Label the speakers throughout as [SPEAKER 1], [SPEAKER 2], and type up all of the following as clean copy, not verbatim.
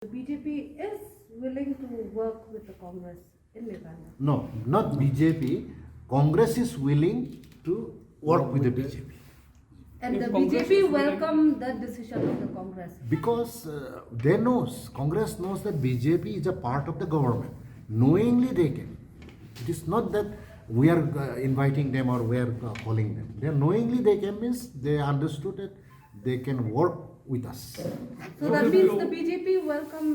[SPEAKER 1] The BJP is willing to work with the Congress in Meghalaya.
[SPEAKER 2] No, not BJP. Congress is willing to work with the BJP.
[SPEAKER 1] And
[SPEAKER 3] If
[SPEAKER 1] the
[SPEAKER 3] Congress
[SPEAKER 1] BJP
[SPEAKER 3] is willing-
[SPEAKER 1] welcome that decision of the Congress.
[SPEAKER 2] Because Congress knows that BJP is a part of the government. Knowingly they came. It is not that we are inviting them or we are calling them. They knowingly they came means they understood that they can work with us.
[SPEAKER 1] So that means the BJP welcome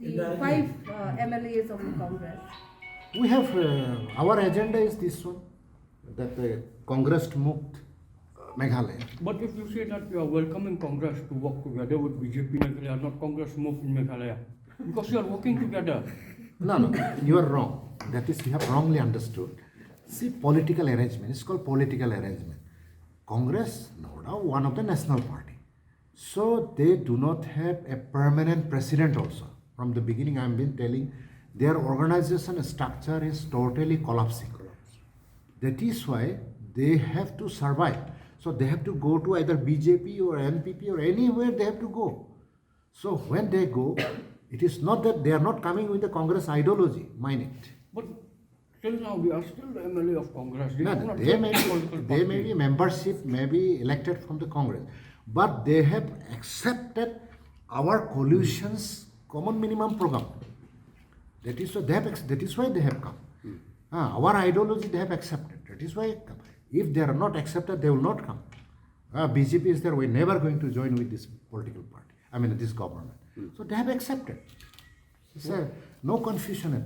[SPEAKER 1] the 5 MLAs of the Congress.
[SPEAKER 2] We have our agenda is this one, that Congress Mukt Meghalaya.
[SPEAKER 3] But if you say that you are welcoming Congress to work together with BJP Meghalaya, not Congress move in Meghalaya, because you are working together.
[SPEAKER 2] No, you are wrong. That is, you have wrongly understood. See, political arrangement, it's called political arrangement. Congress, no doubt, one of the national party. So they do not have a permanent president also. From the beginning, I have been telling, their organization structure is totally collapsing. That is why they have to survive. So they have to go to either BJP or NPP or anywhere they have to go. So when they go, it is not that they are not coming with the Congress ideology, mind it.
[SPEAKER 3] But till now we are still the MLA of Congress.
[SPEAKER 2] No,
[SPEAKER 3] have not
[SPEAKER 2] they
[SPEAKER 3] left
[SPEAKER 2] may
[SPEAKER 3] the political
[SPEAKER 2] be, they may
[SPEAKER 3] party.
[SPEAKER 2] be membership, may be elected from the Congress, but they have accepted our coalition's common minimum program. That is why they have. That is why they have come. Our ideology they have accepted. That is why they come. If they are not accepted, they will not come. BJP is there. We are never going to join with this political party. I mean this government. So they have accepted. So no confusion at all.